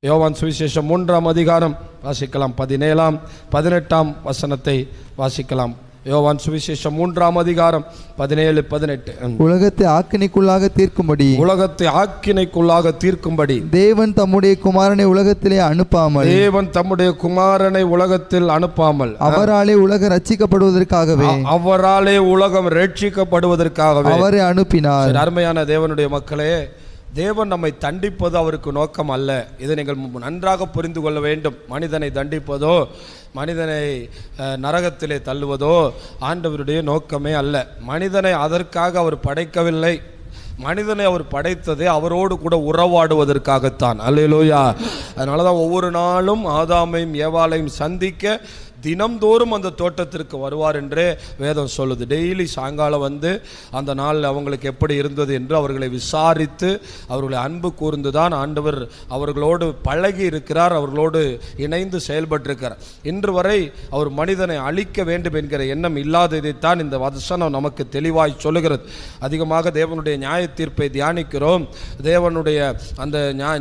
யோவான் சுவிசேஷம் 3ஆம் அதிகாரம் வாசிக்கலாம். 17ஆம் 18ஆம் வசனத்தை வாசிக்கலாம். யோவான் சுவிசேஷம் 3ஆம் அதிகாரம் 17, 18. உலகத்தை ஆக்கினைக்குள்ளாக தீர்க்கும்படி தேவன் தம்முடைய குமாரனை உலகத்திலே அனுப்பாமல் அவராலே உலகம் ரட்சிக்கப்படுவதற்காகவே அவரை அனுப்பினார். அருமையான தேவனுடைய மக்களே, தேவன் நம்மை தண்டிப்பது அவருக்கு நோக்கம் அல்ல. இதை நீங்கள் நன்றாக புரிந்து கொள்ள வேண்டும். மனிதனை தண்டிப்பதோ மனிதனை நரகத்திலே தள்ளுவதோ ஆண்டவருடைய நோக்கமே அல்ல. மனிதனை அதற்காக அவர் படைக்கவில்லை. மனிதனை அவர் படைத்ததே அவரோடு கூட உறவாடுவதற்காகத்தான். அல்லேலூயா. அதனால தான் ஒவ்வொரு நாளும் ஆதாமையும் ஏவாளையும் சந்திக்க தினம்தோறும் அந்த தோட்டத்திற்கு வருவார் என்றே வேதம் சொல்லுது. டெய்லி சாயங்காலம் வந்து அந்த நாள் அவங்களுக்கு எப்படி இருந்தது என்று அவர்களை விசாரித்து அவர்களை அன்பு கூர்ந்து தான் ஆண்டவர் அவர்களோடு பழகி இருக்கிறார், அவர்களோடு இணைந்து செயல்பட்டிருக்கிறார். இன்று வரை அவர் மனிதனை அழிக்க வேண்டும் என்கிற எண்ணம் இல்லாததைத்தான் இந்த வசனம் நமக்கு தெளிவாய் சொல்லுகிறது. அதிகமாக தேவனுடைய நியாய தீர்ப்பை தியானிக்கிறோம். தேவனுடைய அந்த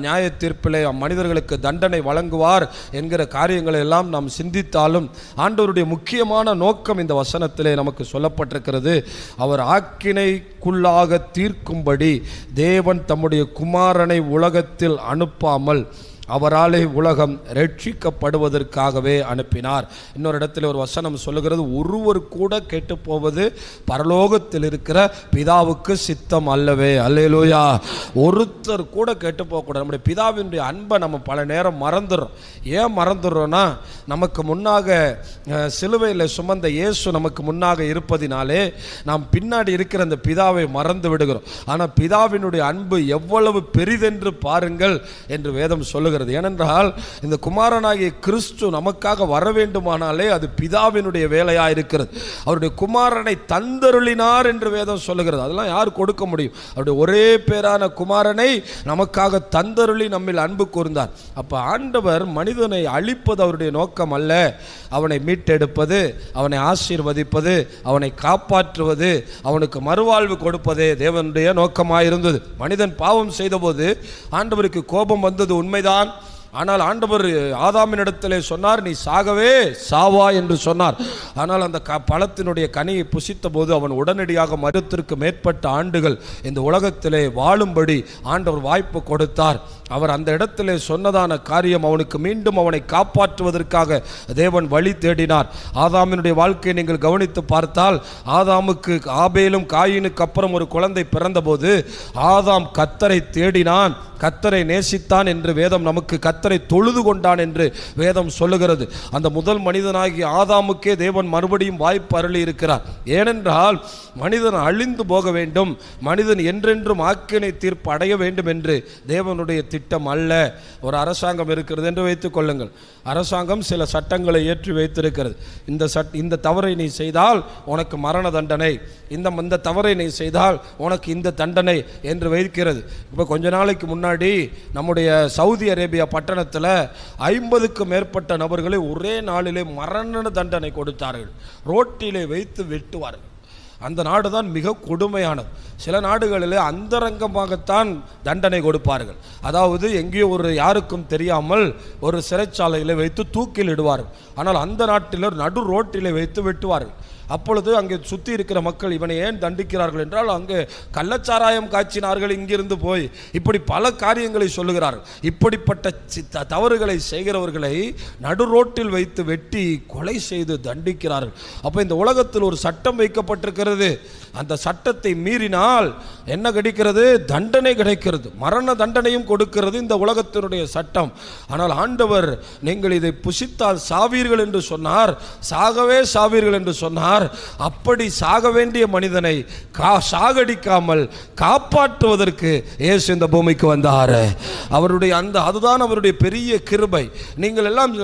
நியாய தீர்ப்பிலே மனிதர்களுக்கு தண்டனை வழங்குவார் என்கிற காரியங்களை எல்லாம் நாம் சிந்தித்தாலும் ஆண்டவருடைய முக்கியமான நோக்கம் இந்த வசனத்திலே நமக்கு சொல்லப்பட்டிருக்கிறது. அவர் ஆக்கினைக்குள்ளாக தீர்க்கும்படி தேவன் தம்முடைய குமாரனை உலகத்தில் அனுப்பாமல் அவராலே உலகம் ரட்சிக்கப்படுவதற்காகவே அனுப்பினார். இன்னொரு இடத்துல ஒரு வசனம் சொல்லுகிறது, ஒருவர் கூட கெட்டு போவது பரலோகத்தில் இருக்கிற பிதாவுக்கு சித்தம் அல்லவே. அல்லேலூயா. ஒருத்தர் கூட கெட்டு போகக்கூடாது. நம்முடைய பிதாவினுடைய அன்பை நம்ம பல நேரம் மறந்துடுறோம். ஏன் மறந்துடுறோன்னா, நமக்கு முன்னாக சிலுவையில் சுமந்த இயேசு நமக்கு முன்னாக இருப்பதினாலே நாம் பின்னாடி இருக்கிற அந்த பிதாவை மறந்து விடுகிறோம். ஆனால் பிதாவினுடைய அன்பு எவ்வளவு பெரிதென்று பாருங்கள் என்று வேதம் சொல்லுகிறது. ஏனென்றால் இந்த குமாரனாகிய கிறிஸ்து நமக்காக வர வேண்டுமானாலே அது பிதாவினுடைய வேலையாக இருக்கிறது. அவருடைய குமாரனை தந்தருளினார் என்று வேதம் சொல்லுகிறது. அதெல்லாம் யார் கொடுக்க முடியும்? அவருடைய ஒரே பேரான குமாரனை நமக்காக தந்தருளி நம்மில் அன்பு கூர்ந்தார். அப்போ ஆண்டவர் மனிதனை அழிப்பது அவருடைய நோக்கம் அல்ல. அவனை மீட்டெடுப்பது, அவனை ஆசீர்வதிப்பது, அவனை காப்பாற்றுவது, அவனுக்கு மறுவாழ்வு கொடுப்பதே தேவனுடைய நோக்கமாயிருந்தது. மனிதன் பாவம் செய்தபோது ஆண்டவருக்கு கோபம் வந்தது உண்மைதான். ஆனால் ஆண்டவர் ஆதாமினிடத்திலே சொன்னார், நீ சாகவே சாவா என்று சொன்னார். ஆனால் அந்த பழத்தினுடைய கனியை புசித்த போது அவன் உடனடியாக மரத்திற்கு மேற்பட்ட ஆண்டுகள் இந்த உலகத்திலே வாழும்படி ஆண்டவர் வாய்ப்பு கொடுத்தார். அவர் அந்த இடத்திலே சொன்னதான காரியம் அவனுக்கு மீண்டும் அவனை காப்பாற்றுவதற்காக தேவன் வழி தேடினார். ஆதாமினுடைய வாழ்க்கையை நீங்கள் கவனித்து பார்த்தால், ஆதாமுக்கு ஆபேலும் காயினுக்கு அப்புறம் ஒரு குழந்தை பிறந்தபோது ஆதாம் கர்த்தரை தேடினான், கர்த்தரை நேசித்தான் என்று வேதம் நமக்கு, கர்த்தரை தொழுது கொண்டான் என்று வேதம் சொல்லுகிறது. அந்த முதல் மனிதனாகி ஆதாமுக்கே தேவன் மறுபடியும் வாய்ப்பு அருளி இருக்கிறார். ஏனென்றால் மனிதன் அழிந்து போக வேண்டும், மனிதன் என்றென்றும் ஆக்கினை தீர்ப்பு அடைய வேண்டும் என்று தேவனுடைய திட்டம் அல்ல. ஒரு அரசாங்கம் இருக்கிறது என்று வைத்துக் கொள்ளுங்கள். அரசாங்கம் சில சட்டங்களை ஏற்றி வைத்திருக்கிறது. இந்த தவறை நீ செய்தால் உனக்கு மரண தண்டனை, இந்த தவறை நீ செய்தால் உனக்கு இந்த தண்டனை என்று வைக்கிறது. இப்போ கொஞ்ச நாளைக்கு முன்னாடி நம்முடைய சவுதி அரேபியா பட்டணத்தில் 50க்கும் மேற்பட்ட நபர்களை ஒரே நாளிலே மரண தண்டனை கொடுத்தார்கள். ரோட்டிலே வைத்து வெட்டுவார்கள். அந்த நாடு தான் மிக கொடுமையானது. சில நாடுகளில் அந்தரங்கமாகத்தான் தண்டனை கொடுப்பார்கள். அதாவது எங்கேயோ ஒரு யாருக்கும் தெரியாமல் ஒரு சிறைச்சாலையில் வைத்து தூக்கில் இடுவார்கள். ஆனால் அந்த நாட்டில் நடு ரோட்டிலே வைத்து வெட்டுவார்கள். அப்பொழுது அங்கே சுற்றி இருக்கிற மக்கள் இவனை ஏன் தண்டிக்கிறார்கள் என்றால், அங்கே கள்ளச்சாராயம் காய்ச்சினார்கள் இங்கிருந்து போய், இப்படி பல காரியங்களை சொல்லுகிறார்கள். இப்படிப்பட்ட தவறுகளை செய்கிறவர்களை நடு ரோட்டில் வைத்து வெட்டி கொலை செய்து தண்டிக்கிறார்கள். அப்போ இந்த உலகத்தில் ஒரு சட்டம் வைக்கப்பட்டிருக்கிறது. அந்த சட்டத்தை மீறினால் என்ன கிடைக்கிறது? தண்டனை கிடைக்கிறது. மரண தண்டனையும் கொடுக்கிறது இந்த உலகத்தினுடைய சட்டம். ஆனால் ஆண்டவர், நீங்கள் இதை புசித்தால் சாவீர்கள் என்று சொன்னார், சாகவே சாவீர்கள் என்று சொன்னார். அப்படி சாக வேண்டிய மனிதனை சாகடிக்காமல் காப்பாற்றுவதற்கு இயேசு இந்த பூமிக்கு வந்தார். அவருடைய அதுதான் அவருடைய பெரிய கிருபை. நீங்கள் எல்லாம்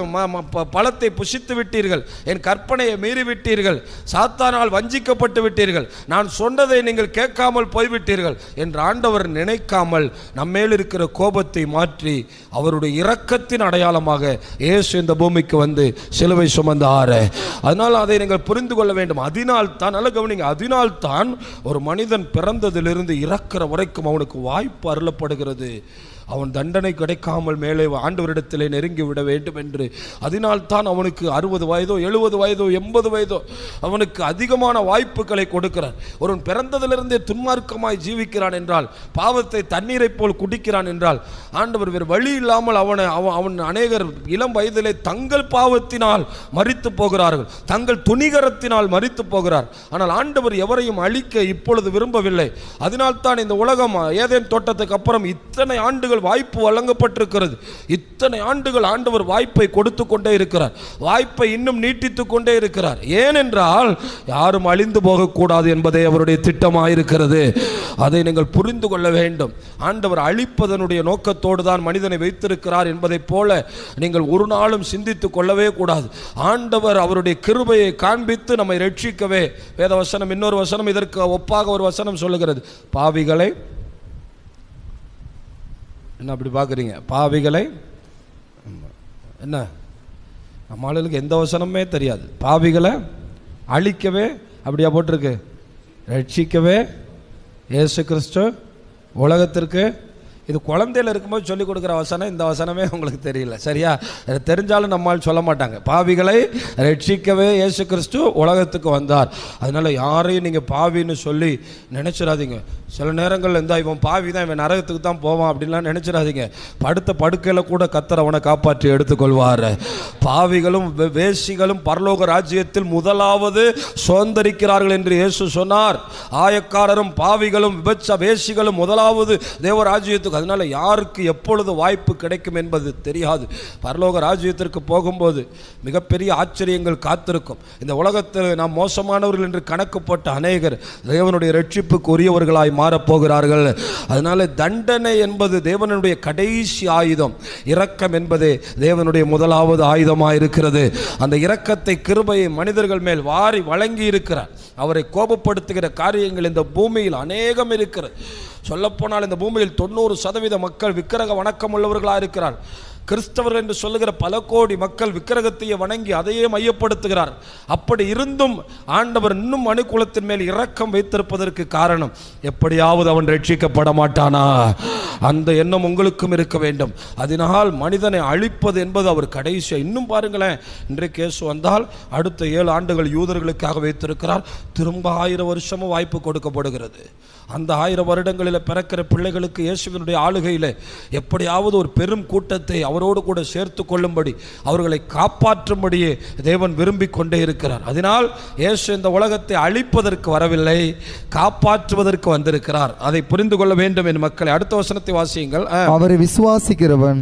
பழத்தை புசித்து விட்டீர்கள், என் கற்பனையை மீறிவிட்டீர்கள், சாத்தானால் வஞ்சிக்கப்பட்டு விட்டீர்கள், நான் சொன்னதை நீங்கள் கேட்காமல் போய்விட்டீர்கள் என்று ஆண்டவர் நினைக்காமல் நம்மேல் இருக்கிற கோபத்தை மாற்றி அவருடைய இரக்கத்தின் அடையாளமாக இயேசு இந்த பூமிக்கு வந்து சிலுவை சுமந்தார். அதனால் அதை நீங்கள் புரிந்து கொள்ள வேண்டும். அதனால் தான், நல்ல கவனிங்க, அதனால் தான் ஒரு மனிதன் பிறந்ததிலிருந்து இறக்கிற வரைக்கும் அவனுக்கு வாய்ப்பு அருளப்படுகிறது. அவன் தண்டனை கிடைக்காமல் மேலே ஆண்டவரிடத்திலே நெருங்கி விட வேண்டும் என்று. அதனால்தான் அவனுக்கு 60 வயதோ 70 வயதோ 80 வயதோ அவனுக்கு அதிகமான வாய்ப்புகளை கொடுக்கிறார். ஒருவன் பிறந்ததிலிருந்தே துன்மார்க்கமாய் ஜீவிக்கிறான் என்றால், பாவத்தை தண்ணீரை போல் குடிக்கிறான் என்றால், ஆண்டவர் வேறு வழி இல்லாமல் அவன் அநேகர் இளம் வயதிலே தங்கள் பாவத்தினால் மரித்து போகிறார்கள், தங்கள் துணிகரத்தினால் மரித்து போகிறார். ஆனால் ஆண்டவர் எவரையும் அழிக்க இப்பொழுது விரும்பவில்லை. அதனால்தான் இந்த உலகம் ஏதேன் தோட்டத்துக்கு அப்புறம் இத்தனை ஆண்டுகள் வாய்ப்பு வழங்கப்பட்டிருக்கிறது. இத்தனை ஆண்டுகள் ஆண்டவர் வாய்ப்பை கொடுத்து கொண்டே இருக்கிறார், வாய்ப்பை இன்னும் நீட்டித்து கொண்டே இருக்கிறார். ஏனென்றால் யாரும் அழிந்து போகக்கூடாது என்பதே அவருடைய திட்டமாயிருக்கிறது. அதை நீங்கள் புரிந்து கொள்ள வேண்டும். ஆண்டவர் அழிப்பதனுடைய நோக்கத்தோடு தான் மனிதனை வைத்திருக்கிறார் என்பதைப் போல நீங்கள் ஒரு நாளும் சிந்தித்துக் கொள்ளவே கூடாது. ஆண்டவர் அவருடைய கிருபையை காண்பித்து நம்மை ரட்சிக்கவே வேத வசனம் இன்னொரு வசனம் இதற்கு ஒப்பாக ஒரு வசனம் சொல்லுகிறது. பாவிகளை என்ன அப்படி பார்க்குறீங்க? பாவிகளை என்ன, நம்ம ஆளுகளுக்கு எந்த வசனமே தெரியாது. பாவிகளை அழிக்கவே அப்படியா போட்டிருக்கு, ரட்சிக்கவே இயேசு கிறிஸ்து உலகத்திற்கு. இது குழந்தையில் இருக்கும்போது சொல்லிக் கொடுக்குற வசனம், இந்த வசனமே உங்களுக்கு தெரியல, சரியா? தெரிஞ்சாலும் நம்மால் சொல்ல மாட்டாங்க. பாவிகளை ரட்சிக்கவே இயேசு கிறிஸ்து உலகத்துக்கு வந்தார். அதனால் யாரையும் நீங்கள் பாவின்னு சொல்லி நினச்சிடாதீங்க. சில நேரங்கள் இருந்தால் இவன் பாவி தான், இவன் நரகத்துக்கு தான் போவான் அப்படின்லாம் நினச்சிடாதீங்க. படுத்த படுக்கையில் கூட கர்த்தர் அவனை காப்பாற்றி எடுத்துக்கொள்வார். பாவிகளும் வேசிகளும் பரலோக ராஜ்யத்தில் முதலாவது சுதந்தரிக்கிறார்கள் என்று இயேசு சொன்னார். ஆயக்காரரும் பாவிகளும் வேசிகளும் முதலாவது தேவராஜ்யத்துக்கு. அதனால யாருக்கு எப்பொழுது வாய்ப்பு கிடைக்கும் என்பது தெரியாது. பரலோக ராஜ்யத்திற்கு போகும்போது மிகப்பெரிய ஆச்சரியங்கள் காத்திருக்கும். இந்த உலகத்தில் நாம் மோசமானவர்கள் என்று கணக்கு போட்ட அநேகர் தேவனுடைய ரட்சிப்புக்கு உரியவர்களாய் மாறப்போகிறார்கள். அதனால தண்டனை என்பது தேவனுடைய கடைசி ஆயுதம், இரக்கம் என்பதே தேவனுடைய முதலாவது ஆயுதமாக இருக்கிறது. அந்த இரக்கத்தை, கிருபையை மனிதர்கள் மேல் வாரி வழங்கி இருக்கிறார். அவரை கோபப்படுத்துகிற காரியங்கள் இந்த பூமியில் அநேகம் இருக்கிறது. சொல்லப்போனால் இந்த பூமியில் 90% மக்கள் விக்கிரக வணக்கம் உள்ளவர்களாக இருக்கிறார். கிறிஸ்தவர்கள் என்று சொல்லுகிற பல கோடி மக்கள் விக்கிரகத்தையே வணங்கி அதையே மையப்படுத்துகிறார். அப்படி இருந்தும் ஆண்டவர் இன்னும் மனுக்குலத்தின் மேல் இரக்கம் வைத்திருப்பதற்கு காரணம், எப்படியாவது அவன் ரட்சிக்கப்பட மாட்டானா, அந்த எண்ணம் உங்களுக்கும் இருக்க வேண்டும். அதனால் மனிதனை அழிப்பது என்பது அவர் கடைசி. இன்னும் பாருங்களேன், இன்றைக்கு இயேசு வந்தால் அடுத்த 7 ஆண்டுகள் யூதர்களுக்காக வைத்திருக்கிறார். திரும்ப 1000 வருஷமும் வாய்ப்பு கொடுக்கப்படுகிறது. அந்த 1000 வருடங்களில் பிறக்கிற பிள்ளைகளுக்கு இயேசுவினுடைய ஆளுகையில் எப்படியாவது ஒரு பெரும் கூட்டத்தை அவரோடு கூட சேர்த்து கொள்ளும்படி, அவர்களை காப்பாற்றும்படியே தேவன் விரும்பிக் கொண்டே இருக்கிறார். அதனால் இயேசு இந்த உலகத்தை அழிப்பதற்கு வரவில்லை, காப்பாற்றுவதற்கு வந்திருக்கிறார். அதை புரிந்து கொள்ள வேண்டும் என் மக்களை. அடுத்த வசனத்தை வாசியுங்கள். அவரை விசுவாசிக்கிறவன்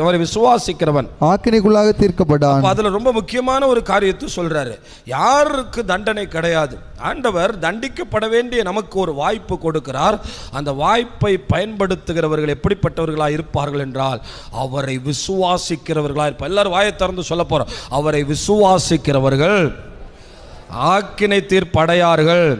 அவரை விசுவாசிக்கிறவன் ஆக்கினைக்குள்ளாக தீர்க்கப்பட்டான். அதுல ரொம்ப முக்கியமான ஒரு காரியத்தை சொல்றாரு. யாருக்கு தண்டனை கிடையாது. ஆண்டவர் தண்டிக்கப்பட வேண்டிய நமக்கு ஒரு வாய்ப்பு கொடுக்கிறார். அந்த வாய்ப்பை பயன்படுத்துகிறவர்கள் எப்படிப்பட்டவர்களாக இருப்பார்கள் என்றால், அவரை விசுவாசிக்கிறவர்களாக இருப்பார். எல்லாரும் வாயை திறந்து சொல்ல போறோம். அவரை விசுவாசிக்கிறவர்கள் ஆக்கினை தீர்ப்படையார்கள்.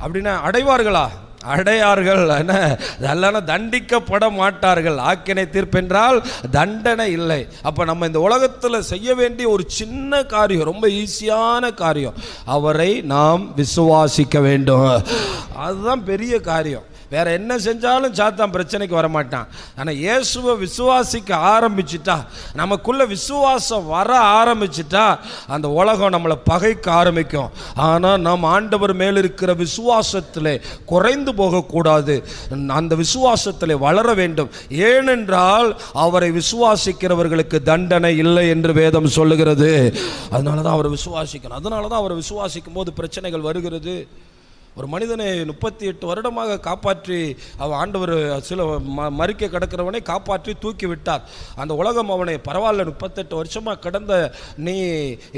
அப்படின்னா அடைவார்களா? அடையார்கள். என்ன, தண்டிக்கப்பட மாட்டார்கள். ஆக்கினை தீர்ப்பென்றால் தண்டனை இல்லை. அப்ப நம்ம இந்த உலகத்தில் செய்ய வேண்டிய ஒரு சின்ன காரியம், ரொம்ப ஈஸியான காரியம், அவரை நாம் விசுவாசிக்க வேண்டும். அதுதான் பெரிய காரியம். வேற என்ன செஞ்சாலும் சாத்தான் பிரச்சனைக்கு வரமாட்டான். ஆனால் இயேசுவை விசுவாசிக்க ஆரம்பிச்சுட்டா, நமக்குள்ள விசுவாசம் வர ஆரம்பிச்சுட்டா, அந்த உலகம் நம்மளை பகைக்க ஆரம்பிக்கும். ஆனால் நாம் ஆண்டவர் மேல் இருக்கிற விசுவாசத்தில் குறைந்து போகக்கூடாது, அந்த விசுவாசத்தில் வளர வேண்டும். ஏனென்றால் அவரை விசுவாசிக்கிறவர்களுக்கு தண்டனை இல்லை என்று வேதம் சொல்லுகிறது. அதனால தான் அவரை விசுவாசிக்கணும். அதனால தான் அவரை விசுவாசிக்கும் போது பிரச்சனைகள் வருகிறது. ஒரு மனிதனை 38 வருடமாக காப்பாற்றி ஆண்டவர் சில மறிக்க கிடக்கிறவனை காப்பாற்றி தூக்கி விட்டார். அந்த உலகம் அவனை பரவாயில்ல, 38 வருஷமாக கிடந்த நீ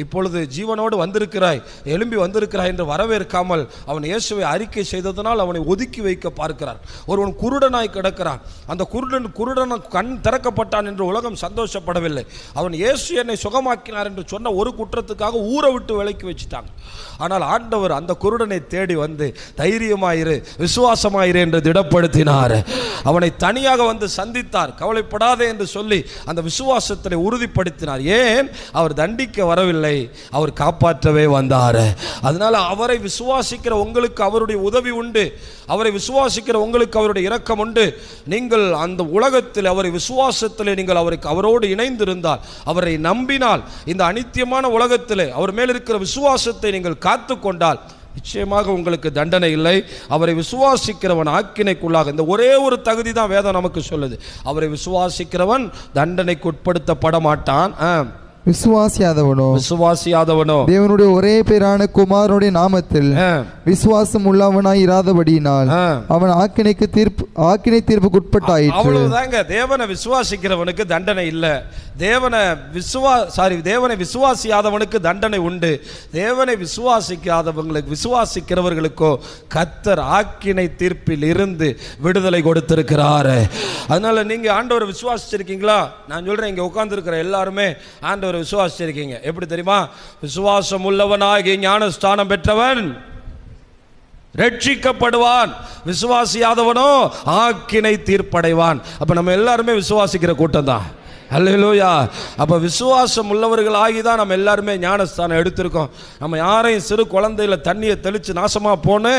இப்பொழுது ஜீவனோடு வந்திருக்கிறாய், எழும்பி வந்திருக்கிறாய் என்று வரவேற்காமல் அவன் இயேசுவை அறிக்கை செய்ததனால் அவனை ஒதுக்கி வைக்க பார்க்கிறார். ஒருவன் குருடனாய் கிடக்கிறான். அந்த குருடன் கண் திறக்கப்பட்டான் என்று உலகம் சந்தோஷப்படவில்லை. அவன் இயேசு என்னை சுகமாக்கினார் என்று சொன்ன ஒரு குற்றத்துக்காக ஊரை விட்டு விலக்கி வச்சுட்டாங்க. ஆனால் ஆண்டவர் அந்த குருடனை தேடி வந்து வந்து தைரியமாயிரு, விசுவாசமாயிரு என்று திடப்படுத்தினார். அவனை தனியாக வந்து சந்தித்தார். கவலைப்படாதே என்று சொல்லி அந்த விசுவாசத்தை உறுதிப்படுத்தினார். ஏன்? அவர் தண்டிக்க வரவில்லை, அவர் காப்பாற்றவே வந்தார். அதனால அவரை விசுவாசிக்கிற உங்களுக்கு அவருடைய உதவி உண்டு, அவரை விசுவாசிக்கிற உங்களுக்கு அவருடைய இரக்கம் உண்டு. நீங்கள் அந்த உலகத்தில் அவரை விசுவாசத்தில் நீங்கள் அவரோடு இணைந்திருந்தால், அவரை நம்பினால், இந்த அநித்தியமான உலகத்தில் அவர் மேல் இருக்கிற விசுவாசத்தை நீங்கள் காத்து கொண்டால் நிச்சயமாக உங்களுக்கு தண்டனை இல்லை. அவரை விசுவாசிக்கிறவன் ஆக்கினைக்குள்ளாக, இந்த ஒரே ஒரு தகுதி தான் வேதம் நமக்கு சொல்லுது. அவரை விசுவாசிக்கிறவன் தண்டனைக்கு உட்படுத்தப்பட மாட்டான். விசுவாசியாதவனோ தேவனுடைய ஒரே பேரான குமாரனுடைய நாமத்தில் விசுவாசம் உள்ளவனாய் இராதபடியினால் அவன் ஆக்கினை தீர்ப்புக்கு உட்பட்டாயிற்று. அவ்வளவுதாங்க. தேவனை விசுவாசிக்கிறவனுக்கு தண்டனை இல்லை. தேவனை விசுவாசியாதவனுக்கு தண்டனை உண்டு. தேவனை விசுவாசிக்கிறவர்களுக்கோ கர்த்தர் ஆக்கினை தீர்ப்பில் இருந்து விடுதலை கொடுத்திருக்கிறார். அதனால நீங்க ஆண்டவரை விசுவாசிச்சிருக்கீங்களா? நான் சொல்றேன், இங்க உட்கார்ந்து இருக்கிற எல்லாருமே ஆண்டவரை விசுவாசிச்சிருக்கீங்க. எப்படி தெரியுமா? விசுவாசம் உள்ளவனாகி ஞானஸ்தானம் பெற்றவன் ரட்சிக்கப்படுவான், விசுவாசியாதவனோ ஆக்கினை தீர்ப்படைவான். அப்ப நம்ம எல்லாருமே விசுவாசிக்கிற கூட்டம் தான். அல்லேலூயா. அப்போ விசுவாசம் உள்ளவர்களாகி தான் நம்ம எல்லாருமே ஞானஸ்தானம் எடுத்திருக்கோம். நம்ம யாரையும் சிறு குழந்தையில தண்ணியை தெளித்து நாசமாக போன்னு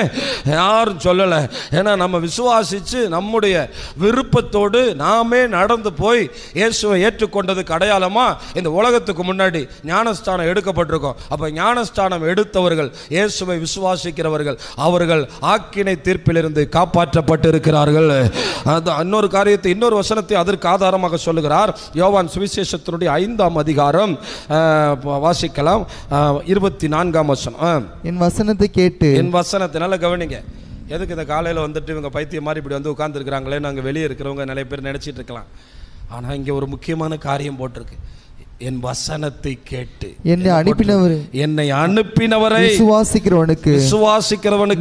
யாரும் சொல்லலை. ஏன்னா நம்ம விசுவாசித்து நம்முடைய விருப்பத்தோடு நாமே நடந்து போய் இயேசுவை ஏற்றுக்கொண்டதுக்கு அடையாளமாக இந்த உலகத்துக்கு முன்னாடி ஞானஸ்தானம் எடுக்கப்பட்டிருக்கோம். அப்போ ஞானஸ்தானம் எடுத்தவர்கள், இயேசுவை விசுவாசிக்கிறவர்கள், அவர்கள் ஆக்கினை தீர்ப்பிலிருந்து காப்பாற்றப்பட்டு இருக்கிறார்கள். இன்னொரு காரியத்தை, இன்னொரு வசனத்தை அதற்கு ஆதாரமாக சொல்லுகிறார். யோவான் சுவிசேஷத்தினுடைய 5ஆம் அதிகாரம் வாசிக்கலாம், 24ஆம் வசனம். என் வசனத்தை கேட்டு, என் வசனத்தை நல்லா கவனிங்க. எதுக்கு இந்த காலையில் வந்துட்டு இவங்க பைத்தியம் மாதிரி இப்படி வந்து உட்கார்ந்துருக்கிறாங்களே, நாங்கள் வெளியே இருக்கிறவங்க நிறைய பேர் நினைச்சிட்டு இருக்கலாம். ஆனால் இங்கே ஒரு முக்கியமான காரியம் போட்டிருக்கு. என் வசனத்தை கேட்டு என்னை அனுப்பினவரை விசுவாசிக்கிறவனுக்கு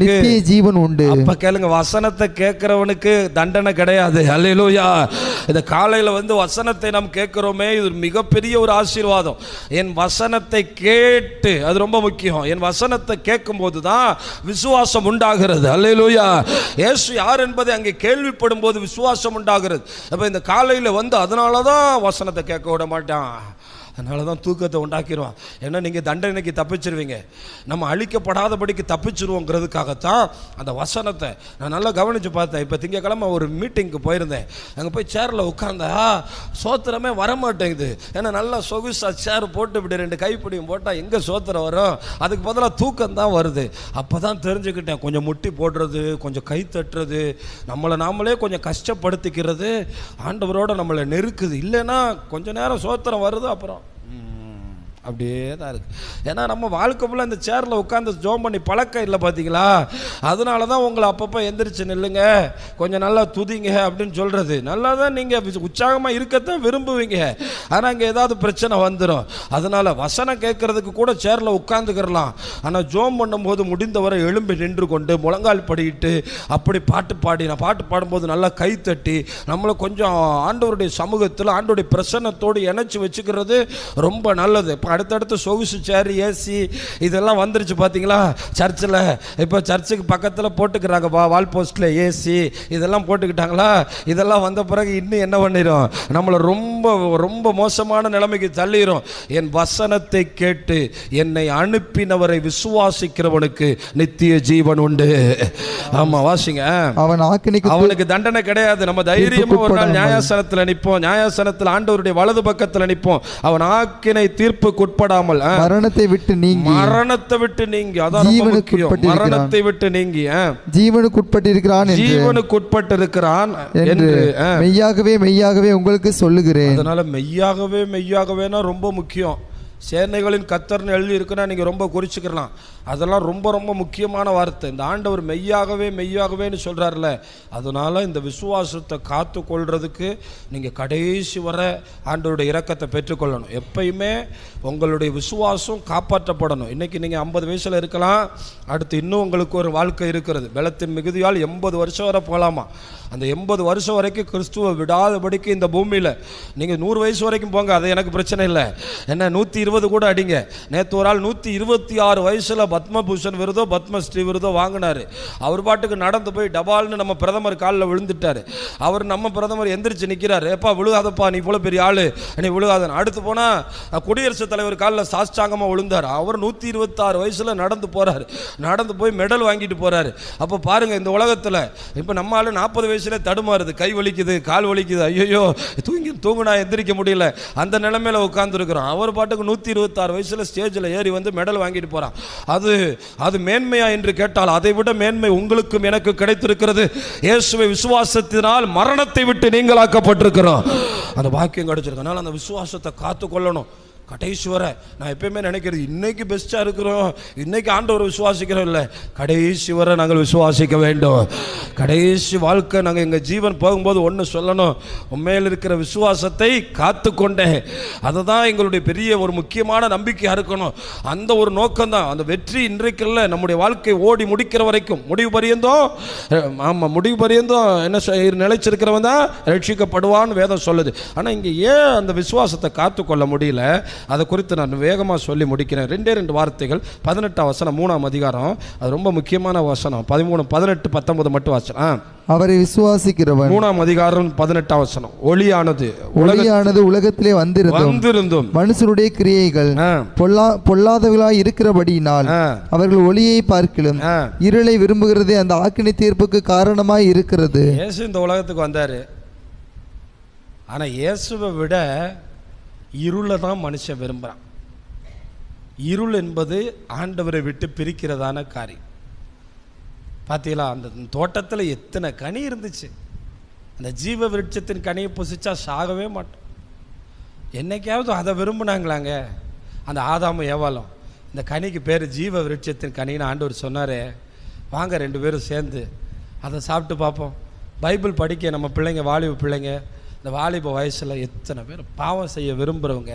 நித்திய ஜீவன் உண்டு. அப்ப கேளுங்க, வசனத்தை கேட்கிறவனுக்கு தண்டனை கிடையாது. அல்லேலூயா. இந்த காலையில வந்து வசனத்தை நாம் கேட்கிறோமே, இது மிகப்பெரிய ஒரு ஆசீர்வாதம். என் வசனத்தை கேட்டு, அது ரொம்ப முக்கியம். என் வசனத்தை கேட்கும் போதுதான் விசுவாசம் உண்டாகிறது. அல்லேலூயா. இயேசு யார் என்பதை அங்கே கேள்விப்படும் போது விசுவாசம் உண்டாகிறது. அப்ப இந்த காலையில வந்து அதனாலதான் வசனத்தை கேட்க விட மாட்டான், அதனால தான் தூக்கத்தை உண்டாக்கிடுவான். ஏன்னா நீங்கள் தண்டனைக்கு தப்பிச்சிருவீங்க, நம்ம அழிக்கப்படாதபடிக்கு தப்பிச்சிருவோங்கிறதுக்காகத்தான் அந்த வசனத்தை நான் நல்லா கவனித்து பார்த்தேன். இப்போ திங்கக்கிழமை ஒரு மீட்டிங்க்கு போயிருந்தேன். அங்கே போய் சேரில் உட்கார்ந்தா சோத்திரமே வரமாட்டேங்குது. ஏன்னா நல்லா சொகுசாக சேர் போட்டு இப்படி 2 கைப்பிடியும் போட்டால் எங்கே சோத்திரம் வரும்? அதுக்கு பதிலாக தூக்கம் தான் வருது. அப்போ தான் தெரிஞ்சுக்கிட்டேன், கொஞ்சம் முட்டி போடுறது, கொஞ்சம் கை தட்டுறது, நம்மளை நாமளே கொஞ்சம் கஷ்டப்படுத்திக்கிறது ஆண்டவரோடு நம்மளை நெருக்குது. இல்லைன்னா கொஞ்ச நேரம் சோத்திரம் வருது, அப்புறம் அப்படியே தான் இருக்குது. ஏன்னா நம்ம வாழ்க்கை ஃபுல்லாக இந்த சேரில் உட்காந்து ஜோம் பண்ணி பழக்கம் இல்லை, பார்த்தீங்களா? அதனால தான் உங்களை அப்பப்போ எந்திரிச்சு நில்லுங்க, கொஞ்சம் நல்லா துதிங்க அப்படின்னு சொல்கிறது. நல்லா தான் நீங்கள் உற்சாகமாக இருக்கத்தான் விரும்புவீங்க, ஆனால் அங்கே ஏதாவது பிரச்சனை வந்துடும். அதனால் வசனம் கேட்குறதுக்கு கூட சேரில் உட்காந்துக்கிறலாம். ஆனால் ஜோம் பண்ணும்போது முடிந்தவரை எழும்பி நின்று கொண்டு முழங்கால் படிக்கிட்டு அப்படி பாட்டு பாடி, நான் பாட்டு பாடும்போது நல்லா கை தட்டி நம்மளை கொஞ்சம் ஆண்டவருடைய சமூகத்தில் ஆண்டவருடைய பிரசன்னத்தோடு இணைச்சி வச்சுக்கிறது ரொம்ப நல்லது. இப்போ அடுத்தடுத்து சொகுசு சேர், ஏசி இதெல்லாம் வந்துருச்சு பார்த்தீங்களா சர்ச்சில். இப்போ சர்ச்சுக்கு பக்கத்தில் போட்டுக்கிறாங்க வால் போஸ்ட்டில் ஏசி இதெல்லாம் போட்டுக்கிட்டாங்களா. இதெல்லாம் வந்த பிறகு இன்னும் என்ன பண்ணிடும், நம்மளை ரொம்ப ரொம்ப மோசமான நிலைமைக்கு தள்ளிடும். என் வசனத்தை கேட்டு என்னை அனுப்பினவரை விசுவாசிக்கிறவனுக்கு நித்திய ஜீவன் உண்டு. ஆமா, வாசிங்க. அவனுக்கு தண்டனை கிடையாது. நம்ம தைரியமா ஒரு நாள் நியாயாசனத்தில் நிற்போம், நியாயாசனத்தில் ஆண்டவருடைய வலது பக்கத்தில் நிற்போம். அவன் ஆக்கினை தீர்ப்பு உட்படாமல் மரணத்தை விட்டு நீங்கி அதான் மரணத்தை விட்டு நீங்கி ஜீவனுக்கு உட்பட்டிருக்கிறான் என்று மெய்யாகவே மெய்யாகவே உங்களுக்கு சொல்லுகிறேன். அதனால மெய்யாகவேனா ரொம்ப முக்கியம். சேனைகளின் கர்த்தர்னு எழுதி இருக்குன்னா நீங்கள் ரொம்ப குறிச்சுக்கலாம். அதெல்லாம் ரொம்ப ரொம்ப முக்கியமான வார்த்தை. இந்த ஆண்டவர் மெய்யாகவேன்னு சொல்கிறார்ல, அதனால் இந்த விசுவாசத்தை காத்து கொள்றதுக்கு நீங்கள் கடைசி வர ஆண்டவருடைய இரக்கத்தை பெற்றுக்கொள்ளணும். எப்பயுமே உங்களுடைய விசுவாசம் காப்பாற்றப்படணும். இன்றைக்கி நீங்கள் 50 வயசில் இருக்கலாம், அடுத்து இன்னும் உங்களுக்கு ஒரு வாழ்க்கை இருக்கிறது. பலத்தின் மிகுதியால் 80 வருஷம் வரை போகலாமா. அந்த 80 வருஷம் வரைக்கும் கிறிஸ்துவை விடாதபடிக்கு இந்த பூமியில் நீங்கள் 100 வயசு வரைக்கும் போங்க, அது எனக்கு பிரச்சனை இல்லை. என்ன 120 120 கூட அடிங்க. நேற்று ஒரு ஆள் 126 வயசில் பத்மபூஷன் விருதோ பத்மஸ்ரீ விருதோ வாங்கினார். அவர் பாட்டுக்கு நடந்து போய் டபால்னு நம்ம பிரதமர் காலில் விழுந்துட்டார். அவர் நம்ம பிரதமர் எந்திரிச்சு நிற்கிறார். எப்பா விழுகாதப்பா, நீ இவ்வளோ பெரிய ஆள், நீ விழுகாதன். அடுத்து போனால் குடியரசுத் தலைவர் காலில் சாஷ்டாங்கமாக விழுந்தார். அவர் 126 வயசில் நடந்து போகிறார். நடந்து போய் மெடல் வாங்கிட்டு போகிறாரு. அப்போ பாருங்கள், இந்த உலகத்தில் இப்போ நம்ம ஆள் 40 வயசுல தடுமாறுது, கை வலிக்குது, கால் வலிக்குது, ஐயோ தூங்குனா எந்திரிக்க முடியல, அந்த நிலைமையில உட்கார்ந்துருக்கிறோம். அவர் பாட்டுக்கு 126 வயசுல ஸ்டேஜில் ஏறி வந்து மெடல் வாங்கிட்டு போறான். அது மேன்மையா என்று கேட்டால் அதை விட மேன்மை உங்களுக்கும் எனக்கு கிடைத்திருக்கிறது. இயேசுவை விசுவாசத்தினால் மரணத்தை விட்டு நீங்களாக்கப்பட்டிருக்கிறோம். அந்த பாக்கியம் கிடைச்சிருக்கனால அந்த விசுவாசத்தை காத்து கொள்ளணும். கடைசி வரை நான் எப்பயுமே நினைக்கிறது, இன்னைக்கு பெஸ்ட்டாக இருக்கிறோம், இன்னைக்கு ஆண்டவர் விசுவாசிக்கிறோம் இல்லை, கடைசி வரை நாங்கள் விசுவாசிக்க வேண்டும். கடைசி வாழ்க்கை நாங்கள் எங்கள் ஜீவன் போகும்போது ஒன்று சொல்லணும், உண்மையில் இருக்கிற விசுவாசத்தை காத்து கொண்டேன். அதை தான் எங்களுடைய பெரிய ஒரு முக்கியமான நம்பிக்கையாக இருக்கணும். அந்த ஒரு நோக்கம்தான். அந்த வெற்றி இன்றைக்குள்ள நம்முடைய வாழ்க்கை ஓடி முடிக்கிற வரைக்கும், முடிவு பரியந்தோம். ஆமாம், முடிவு பரியந்தோம் என்ன நிலைச்சிருக்கிறவன் தான் ரட்சிக்கப்படுவான்னு வேதம் சொல்லுது. ஆனால் இங்கே ஏன் அந்த விசுவாசத்தை காத்து கொள்ள முடியல, அதை குறித்து நான் வேகமாக சொல்லி முடிக்கிறேன். 2 வார்த்தைகள். 18 வசனம் 3ஆம் அதிகாரம், அது ரொம்ப முக்கியமான வசனம். 13, 18, 19 மட்டும் வாசனம். அவரை விசுவாசிக்கிறவன் 3ஆம் அதிகாரம் 18 வசனம். ஒளியானது உலகத்திலே வந்திருந்தும் மனுஷருடைய கிரியைகள் பொல்லாதவர்களாய் இருக்கிறபடியினால் அவர்கள் ஒளியை பார்க்கிலும் இருளை விரும்புகிறதே அந்த ஆக்கினை தீர்ப்புக்கு காரணமாய் இருக்கிறது. இயேசு இந்த உலகத்துக்கு வந்தாரு. ஆனா இயேசுவை விட இருளை தான் மனுஷன் விரும்புகிறான். இருள் என்பது ஆண்டவரை விட்டு பிரிக்கிறதான காரியம். பார்த்தீங்களா, அந்த தோட்டத்தில் எத்தனை கனி இருந்துச்சு. அந்த ஜீவ விருட்சத்தின் கனியை புசிச்சா சாகவே மாட்டோம். என்னைக்காவது அதை விரும்பினாங்களாங்க அந்த ஆதாமும் ஏவாளும். இந்த கனிக்கு பேர் ஜீவ விருட்சத்தின் கனின்னு ஆண்டவர் சொன்னார். வாங்க 2 பேரும் சேர்ந்து அதை சாப்பிட்டு பார்ப்போம். பைபிள் படிக்க நம்ம பிள்ளைங்க, வாலிப பிள்ளைங்க, இந்த வாலிப வயசில் எத்தனை பேர் பாவம் செய்ய விரும்புகிறவங்க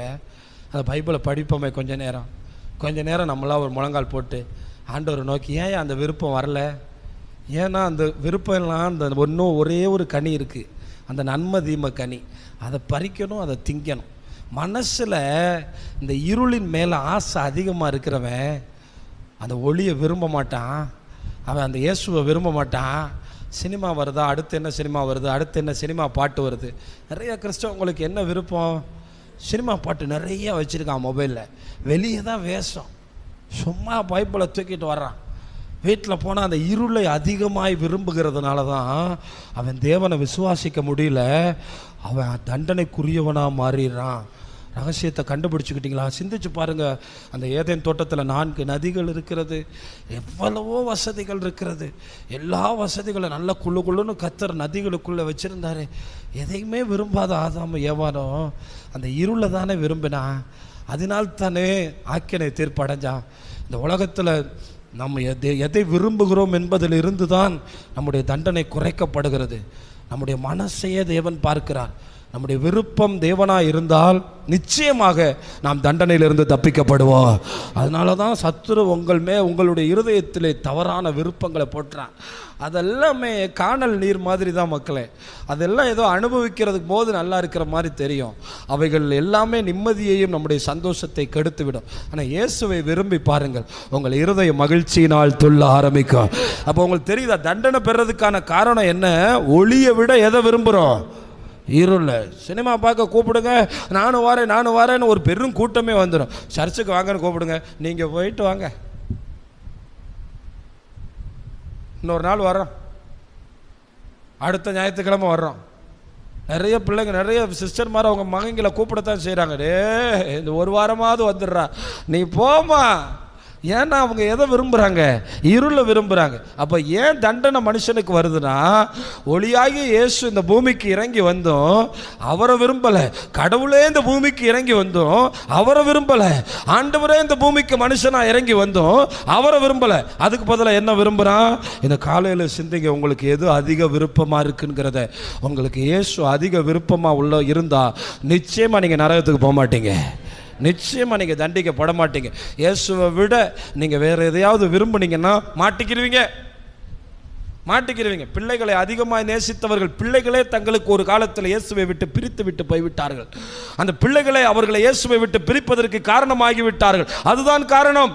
அந்த பைபிளை படிப்போமே கொஞ்ச நேரம் நம்மளாம் ஒரு முழங்கால் போட்டு ஆண்டவரை நோக்கி, ஏன் அந்த விருப்பம் வரல? ஏன்னா அந்த விருப்பம் எல்லாம் அந்த இன்னும் ஒரே ஒரு கனி இருக்குது, அந்த நன்மை தீமை கனி. அதை பறிக்கணும், அதை திங்கணும். மனசில் இந்த இருளின் மேலே ஆசை அதிகமாக இருக்கிறவன் அந்த ஒளியை விரும்ப மாட்டான். அவன் அந்த இயேசுவை விரும்ப மாட்டான். சினிமா வருதா, அடுத்து என்ன சினிமா வருது, அடுத்து என்ன சினிமா பாட்டு வருது. நிறைய கிறிஸ்தவங்களுக்கு என்ன விருப்பம்? சினிமா பாட்டு நிறைய வச்சுருக்கான் மொபைலில். வெளியே தான் வேஷம், சும்மா பைபிளை தூக்கிட்டு வர்றான். வீட்டில் போனால் அந்த இருளை அதிகமாய் விரும்புகிறதுனால தான் அவன் தேவனை விசுவாசிக்க முடியல. அவன் தண்டனைக்குரியவனாக மாறிடுறான். ரகசியத்தை கண்டுபிடிச்சிக்கிட்டீங்களா? சிந்திச்சு பாருங்கள். அந்த ஏதேன் தோட்டத்தில் 4 நதிகள் இருக்கிறது, எவ்வளவோ வசதிகள் இருக்கிறது. எல்லா வசதிகளும் நல்ல குள்ளுன்னு கத்தர் நதிகளுக்குள்ளே வச்சுருந்தாரு. எதையுமே விரும்பாத ஆதாம ஏவானோ அந்த இருளை தானே விரும்பினா. அதனால்தானே ஆக்கினை தீர்ப்பு அடைஞ்சான். இந்த உலகத்தில் நம்ம எதை விரும்புகிறோம் என்பதில் இருந்து தான் நம்முடைய தண்டனை குறைக்கப்படுகிறது. நம்முடைய மனசையே தேவன் பார்க்கிறார். நம்முடைய விருப்பம் தேவனாக இருந்தால் நிச்சயமாக நாம் தண்டனையிலிருந்து தப்பிக்கப்படுவோம். அதனால தான் சத்துரு உங்களுடைய இருதயத்திலே தவறான விருப்பங்களை போட்டுறான். அதெல்லாமே காணல் நீர் மாதிரி தான் மக்களே. அதெல்லாம் ஏதோ அனுபவிக்கிறதுக்கு போது நல்லா இருக்கிற மாதிரி தெரியும். அவைகள் எல்லாமே நிம்மதியையும் நம்முடைய சந்தோஷத்தை கெடுத்துவிடும். ஆனால் இயேசுவை விரும்பி பாருங்கள், உங்கள் இருதய மகிழ்ச்சியினால் துள்ள ஆரம்பிக்கும். அப்போ உங்களுக்கு தெரியுதா தண்டனை பெறதுக்கான காரணம் என்ன? ஒளியை விட எதை விரும்புகிறோம்? இருள். சினிமா பார்க்க கூப்பிடுங்க, நானும் வரேன்னு ஒரு பெரும் கூட்டமே வந்துடும். சர்ச்சுக்கு வாங்கன்னு கூப்பிடுங்க, நீங்கள் போயிட்டு வாங்க, இன்னொரு நாள் வர்றோம், அடுத்த ஞாயிற்றுக்கிழமை வர்றோம். நிறைய பிள்ளைங்க, நிறைய சிஸ்டர்மார் அவங்க மகங்களை கூப்பிடத்தான் செய்கிறாங்க. இந்த ஒரு வாரமாவது வந்துடுறா, நீ போமா. ஏன்னா அவங்க எதை விரும்புகிறாங்க? இருளை விரும்புகிறாங்க. அப்போ ஏன் தண்டனை மனுஷனுக்கு வருதுன்னா, ஒளியாகி இயேசு இந்த பூமிக்கு இறங்கி வந்தோம் அவரை விரும்பலை. கடவுளே இந்த பூமிக்கு இறங்கி வந்தோம் அவரை விரும்பலை. ஆண்டவரே இந்த பூமிக்கு மனுஷனாக இறங்கி வந்தோம் அவரை விரும்பலை. அதுக்கு பதிலாக என்ன விரும்புகிறான்? இந்த காலையில் சிந்திங்க, உங்களுக்கு எது அதிக விருப்பமாக இருக்குங்கிறத. உங்களுக்கு இயேசு அதிக விருப்பமாக இருந்தால் நிச்சயமாக நீங்கள் நரகத்துக்கு போக மாட்டீங்க. நிச்சயமாக நீங்கள் தண்டிக்கப்பட மாட்டீங்க. இயேசுவை விட நீங்கள் வேறு எதையாவது விரும்புனீங்கன்னா மாட்டிக்கிடுவீங்க. மாட்டிக்கிறவங்க. பிள்ளைகளை அதிகமாக நேசித்தவர்கள் பிள்ளைகளே தங்களுக்கு ஒரு காலத்தில் இயேசுவை விட்டு பிரித்து விட்டு போய்விட்டார்கள். அந்த பிள்ளைகளை அவர்களை இயேசுவை விட்டு பிரிப்பதற்கு காரணமாகிவிட்டார்கள். அதுதான் காரணம்.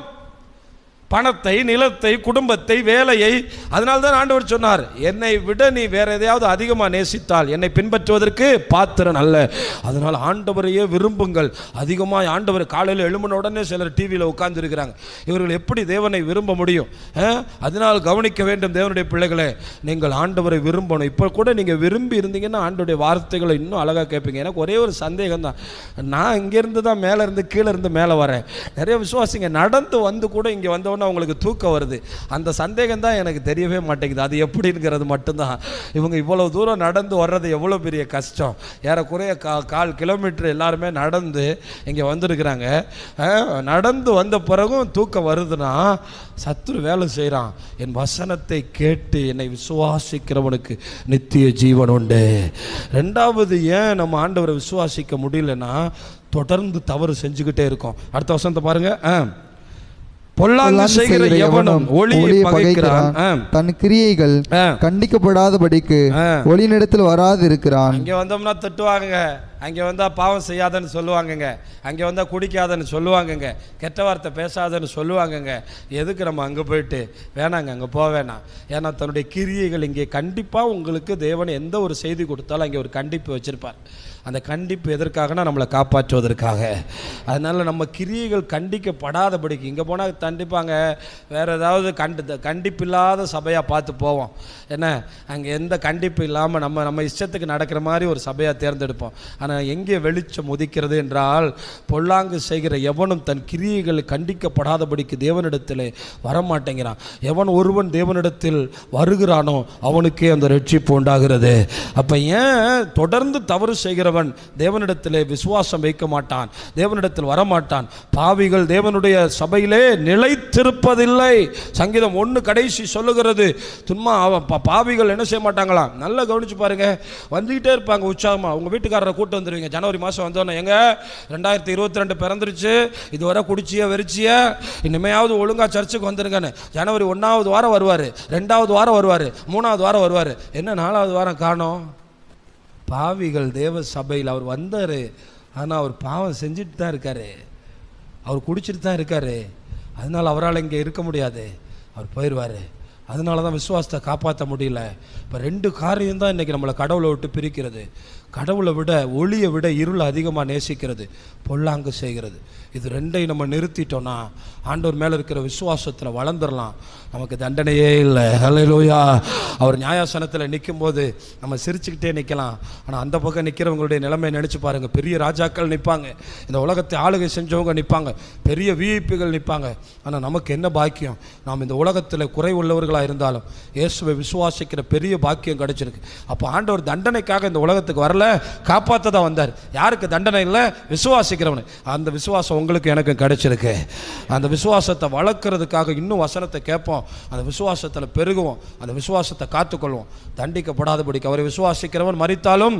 பணத்தை, நிலத்தை, குடும்பத்தை, வேலையை. அதனால்தான் ஆண்டவர் சொன்னார், என்னை விட நீ வேற எதையாவது அதிகமாக நேசித்தால் என்னை பின்பற்றுவதற்கு பாத்திரன் அல்ல. அதனால் ஆண்டவரையே விரும்புங்கள். அதிகமாக ஆண்டவர் காலையில் எழும்பின உடனே சிலர் டிவியில் உட்கார்ந்து இருக்கிறாங்க. இவர்கள் எப்படி தேவனை விரும்ப முடியும்? அதனால் கவனிக்க வேண்டும் தேவனுடைய பிள்ளைகளே, நீங்கள் ஆண்டவரை விரும்பணும். இப்போ கூட நீங்கள் விரும்பி இருந்தீங்கன்னா ஆண்டவருடைய வார்த்தைகளை இன்னும் அழகாக கேட்பீங்க. எனக்கு ஒரே ஒரு சந்தேகம் தான். நான் இங்கேருந்து தான் மேலே இருந்து கீழே இருந்து மேலே வரேன். நிறைய விசுவாசிங்க நடந்து வந்து கூட இங்கே வந்தவொடனே அவங்களுக்கு தூக்கம் வருது. அந்த சந்தேகம் தான் எனக்கு தெரியவே மாட்டேங்குது. அது எப்படிங்கிறது மட்டும்தான். இவங்க இவ்வளவு தூரம் நடந்து வர்றது எவ்வளோ பெரிய கஷ்டம். ஏறக்குறைய 1/4 கிலோமீட்டர் எல்லாருமே நடந்து இங்கே வந்திருக்கிறாங்க. நடந்து வந்த பிறகும் தூக்கம் வருதுன்னா சத்துரு வேலை செய்கிறான். என் வசனத்தை கேட்டு என்னை விசுவாசிக்கிறவனுக்கு நித்திய ஜீவன் உண்டு. ரெண்டாவது, ஏன் நம்ம ஆண்டவரை விசுவாசிக்க முடியலன்னா தொடர்ந்து தவறு செஞ்சுக்கிட்டே இருக்கோம். அடுத்த வசனத்தை பாருங்க. பொல்லாங்கு செய்கிற எவனும் ஒளியை பகைக்கிறான், தன் கிரியைகள் கண்டிக்கப்படாதபடிக்கு ஒளியினிடத்தில் வராது இருக்கிறான். அங்கே வந்தோம்னா திட்டுவாங்க, அங்கே வந்தால் பாவம் செய்யாதன்னு சொல்லுவாங்கங்க, அங்கே வந்தால் குடிக்காதன்னு சொல்லுவாங்கங்க, கெட்ட வார்த்தை பேசாதன்னு சொல்லுவாங்கங்க. எதுக்கு நம்ம அங்கே போயிட்டு? வேணாங்க, அங்கே போக வேணாம். ஏன்னா தன்னுடைய கிரியைகள் இங்கே கண்டிப்பாக உங்களுக்கு தேவன் எந்த ஒரு செய்தி கொடுத்தாலும் அங்கே ஒரு கண்டிப்பு வச்சிருப்பார். அந்த கண்டிப்பு எதற்காகனா நம்மளை காப்பாற்றுவதற்காக. அதனால் நம்ம கிரியைகள் கண்டிக்கப்படாதபடிக்கு இங்கே போனால் கண்டிப்பாங்க. வேறு ஏதாவது கண்டிப்பு இல்லாத சபையாக பார்த்து போவோம். என்ன, அங்கே எந்த கண்டிப்பு இல்லாமல் நம்ம இஷ்டத்துக்கு நடக்கிற மாதிரி ஒரு சபையாக தேர்ந்தெடுப்போம். ஆனால் எங்கே வெளிச்சம் உதிக்கிறது என்றால், பொல்லாங்கு செய்கிற எவனும் தன் கிரியைகள் கண்டிக்கப்படாதபடிக்கு தேவனிடத்தில் வரமாட்டேங்கிறான். எவன் ஒருவன் தேவனிடத்தில் வருகிறானோ அவனுக்கே அந்த ரட்சிப்பு உண்டாகிறது. அப்போ ஏன் தொடர்ந்து தவறு செய்கிற தேவனிடத்திலே விசுவாசம் வைக்க மாட்டான், தேவனிடத்தில் வரமாட்டான். பாவிகள் தேவனுடைய சபையிலே நிலைத்திருப்பதில்லை. சங்கீதம் 1 கடைசி சொல்லுகிறது. சும்மா பாவிகள் என்ன செய்ய மாட்டாங்களாம். நல்லா கவனிச்சு பாருங்க. வந்துகிட்டே இருப்பாங்க உற்சாகமா. உங்க வீட்டுக்காரரை கூட்டு வந்துருவீங்க. ஜனவரி மாதம் வந்தோன்னே, எங்க 2022 பிறந்துருச்சு, இதுவரை குடிச்சிய வெறிச்சிய, இனிமையாவது ஒழுங்கா சர்ச்சுக்கு வந்துருங்கன்னு. ஜனவரி 1வது வாரம் வருவார், 2வது வாரம் வருவார், 3வது வாரம் வருவார். என்ன 4வது வாரம் காணோம்? பாவிகள் தேவ சபையில் அவர் வந்தார், ஆனால் அவர் பாவம் செஞ்சுட்டு தான் இருக்காரு, அவர் குடிச்சிட்டு தான் இருக்காரு. அதனால் அவரால் இங்கே இருக்க முடியாது, அவர் போயிடுவார். அதனால தான் விசுவாசத்தை காப்பாற்ற முடியல. இப்போ 2 காரியம் தான் இன்றைக்கி நம்மளை கடவுளை விட்டு பிரிக்கிறது. கடவுளை விட, ஒளியை விட இருள் அதிகமாக நேசிக்கிறது, பொல்லாங்கு செய்கிறது. இது 2ஐயும் நம்ம நிறுத்திட்டோன்னா ஆண்டவர் மேலே இருக்கிற விசுவாசத்தில் வளர்ந்துடலாம். நமக்கு தண்டனையே இல்லை. ஹல்லேலூயா. அவர் நியாயாசனத்தில் நிற்கும் போது நம்ம சிரிச்சுக்கிட்டே நிற்கலாம். ஆனால் அந்த பக்கம் நிற்கிறவங்களுடைய நிலைமையை நினச்சி பாருங்கள். பெரிய ராஜாக்கள் நிற்பாங்க, இந்த உலகத்தை ஆளுகை செஞ்சவங்க நிற்பாங்க, பெரிய விஐபிகள் நிற்பாங்க. ஆனால் நமக்கு என்ன பாக்கியம்? நாம் இந்த உலகத்தில் குறை உள்ளவர்களாக இருந்தாலும் இயேசுவை விசுவாசிக்கிற பெரிய பாக்கியம் கிடைச்சிருக்கு. அப்போ ஆண்டவர் தண்டனைக்காக இந்த உலகத்துக்கு வரல, காப்பாற்ற தான் வந்தார். யாருக்கு தண்டனை இல்லை? விசுவாசிக்கிறவனு. அந்த விசுவாசம் உங்களுக்கு எனக்கு கிடைச்சிருக்கு. அந்த விசுவாசத்தை வளர்க்கறதுக்காக இன்னும் வசனத்தை கேட்போம், அந்த விசுவாசத்தில் பெருகுவோம், அந்த விசுவாசத்தை காத்துக்கொள்வோம். தண்டிக்கப்படாதபடிக்கு அவரை விசுவாசிக்கிறவன் மரித்தாலும்.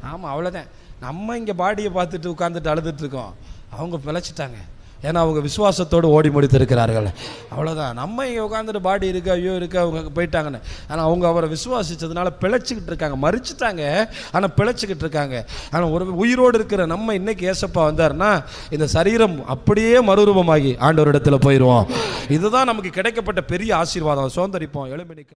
ஆமாம், அவ்வளோதான். நம்ம இங்கே பாடியை பார்த்துட்டு உட்காந்துட்டு அழுதுட்டு இருக்கோம். அவங்க பிழைச்சிட்டாங்க, ஏன்னா அவங்க விசுவாசத்தோடு ஓடி முடித்திருக்கிறார்கள். அவ்வளோதான். நம்ம இங்கே உட்காந்துட்டு பாடி இருக்கு, ஐயோ இருக்கு, அவங்க போயிட்டாங்கன்னு. ஆனால் அவங்க அவரை விசுவாசித்ததுனால பிழைச்சிக்கிட்டு இருக்காங்க. மறிச்சிட்டாங்க, ஆனால் பிழைச்சிக்கிட்டு இருக்காங்க. ஆனால் ஒரு உயிரோடு இருக்கிற நம்ம இன்னைக்கு ஏசப்பா வந்தார்னா இந்த சரீரம் அப்படியே மறுரூபமாகி ஆண்டவரிடத்தில் போயிடுவோம். இதுதான் நமக்கு கிடைக்கப்பட்ட பெரிய ஆசீர்வாதம். சோந்தரிப்போம், எழும்பி நிற்க.